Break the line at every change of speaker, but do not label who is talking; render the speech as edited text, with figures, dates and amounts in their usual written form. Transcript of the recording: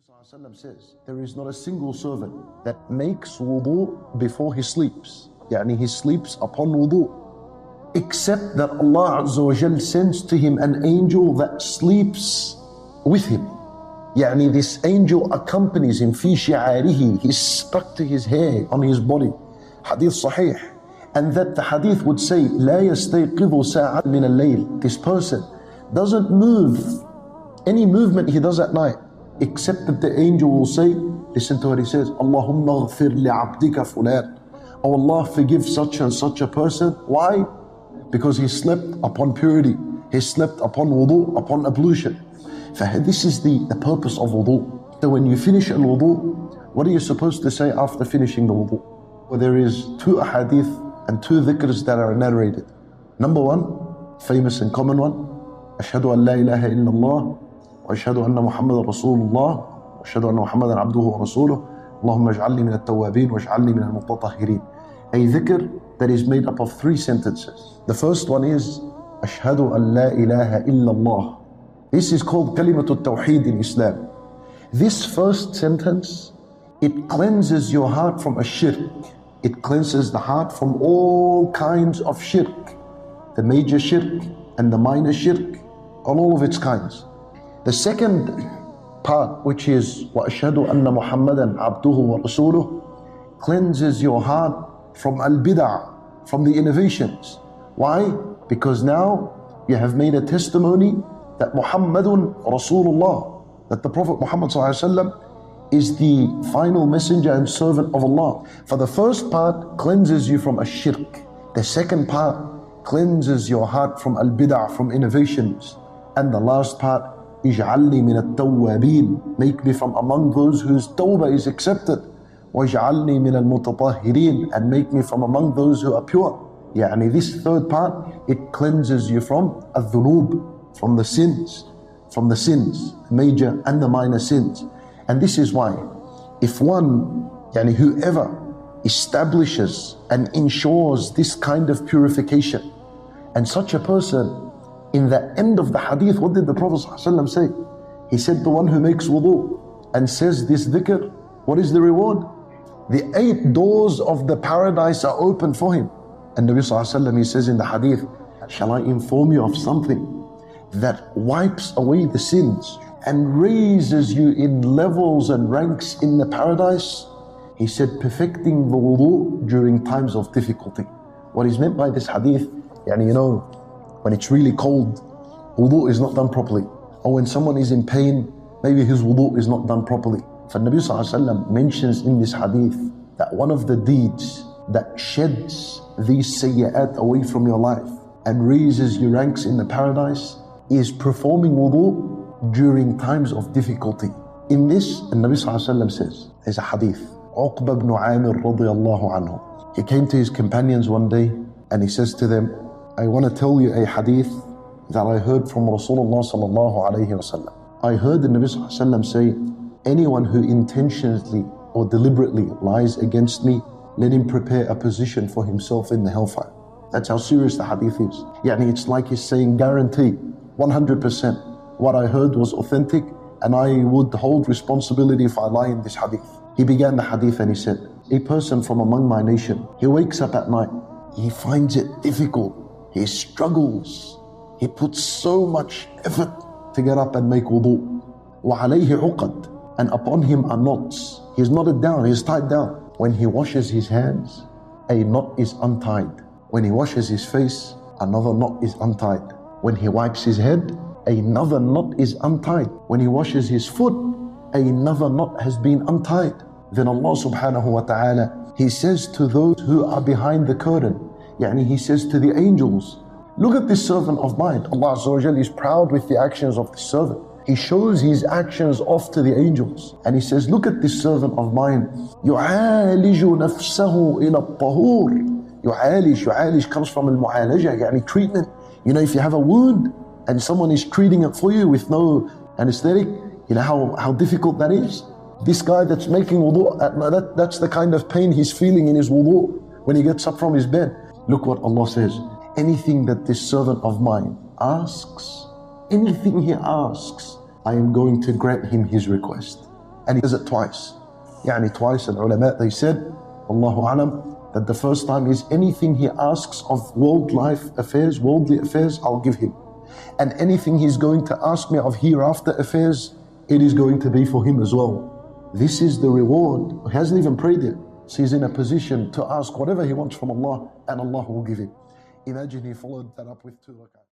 Prophet says, there is not a single servant that makes wudu before he sleeps. Yani he sleeps upon wudu. Except that Allah Azza wa Jal sends to him an angel that sleeps with him. Yani this angel accompanies him, fi shi'arihi, he's stuck to his hair, on his body. Hadith sahih. And that the hadith would say, لا يستيقظ ساعة من الليل. This person doesn't move, any movement he does at night, except that the angel will say, listen to what he says, Allahumma ghfir li'abdika fulan. Oh Allah, forgive such and such a person. Why? Because he slept upon purity. He slept upon wudu, upon ablution. This is the purpose of wudu. So when you finish al wudu, what are you supposed to say after finishing the wudu? Well, there is 2 ahadith and 2 dhikrs that are narrated. Number 1, famous and common one, Ashhadu an la ilaha illallah, wa ashhadu anna Muhammadan Rasulullah, wa ashhadu anna Muhammadan abduhu wa rasuluh, Allahumma ij'alni min at-tawwabin wa ij'alni min al-mutatahhirin. A dhikr that is made up of 3 sentences. The first one is, Ashhadu an la ilaha illallah. This is called kalimatul tawheed in Islam. This first sentence, it cleanses your heart from a shirk. It cleanses the heart from all kinds of shirk. The major shirk and the minor shirk, all of its kinds. The second part, which is wa ashhadu anna Muhammadan abduhu wa rasuluh, cleanses your heart from al-bid'ah, from the innovations. Why? Because now you have made a testimony that Muhammadun Rasulullah, that the Prophet Muhammad ﷺ is the final messenger and servant of Allah. For the first part cleanses you from a shirk. The second part cleanses your heart from al-bid'ah, from innovations. And the last part, ij'alni min at-tawwabin, make me from among those whose tawbah is accepted. وَاجْعَلْنِي مِنَ الْمُتَطَهِّرِينَ, and make me from among those who are pure. Yani this third part, it cleanses you from al-dhunub, from the sins, major and the minor sins. And this is why, if one, whoever establishes and ensures this kind of purification, and such a person, in the end of the hadith, what did the Prophet ﷺ say? He said, the one who makes wudu and says this dhikr, what is the reward? The 8 doors of the paradise are open for him. And Nabi ﷺ, he says in the hadith, shall I inform you of something that wipes away the sins and raises you in levels and ranks in the paradise? He said, perfecting the wudu during times of difficulty. What is meant by this hadith, when it's really cold, wudu is not done properly. Or when someone is in pain, maybe his wudu is not done properly. For Nabi ﷺ mentions in this hadith that one of the deeds that sheds these sayyat away from your life and raises your ranks in the paradise is performing wudu during times of difficulty. In this, the Nabi ﷺ says, there's a hadith, Uqba ibn Amir radiyallahu anhu. He came to his companions one day and he says to them, I want to tell you a hadith that I heard from Rasulullah sallallahu alayhi wasallam. I heard the Nabi ﷺ say, anyone who intentionally or deliberately lies against me, let him prepare a position for himself in the hellfire. That's how serious the hadith is. It's like he's saying, guarantee, 100%, what I heard was authentic and I would hold responsibility if I lie in this hadith. He began the hadith and he said, a person from among my nation, he wakes up at night, he finds it difficult, he struggles, he puts so much effort to get up and make wudu. وَعَلَيْهِ عُقَدْ, and upon him are knots. He's knotted down, he's tied down. When he washes his hands, a knot is untied. When he washes his face, another knot is untied. When he wipes his head, another knot is untied. When he washes his foot, another knot has been untied. Then Allah subhanahu wa ta'ala, He says to those who are behind the curtain, He says to the angels, look at this servant of mine. Allah Azza wa Jalla is proud with the actions of this servant. He shows his actions off to the angels. And he says, look at this servant of mine. يُعَالِجُ نَفْسَهُ إِلَى الطَّهُورِ. يُعَالِج comes from al-mu'alaja, treatment. If you have a wound and someone is treating it for you with no anesthetic, how difficult that is. This guy that's making wudu, that's the kind of pain he's feeling in his wudu when he gets up from his bed. Look what Allah says. Anything that this servant of mine asks, anything he asks, I am going to grant him his request. And he does it twice. Twice, and ulama, they said, Allahu alam, that the first time is anything he asks of worldly affairs, I'll give him. And anything he's going to ask me of hereafter affairs, it is going to be for him as well. This is the reward. He hasn't even prayed yet. So he's in a position to ask whatever he wants from Allah, and Allah will give him. Imagine he followed that up with 2 rak'ahs.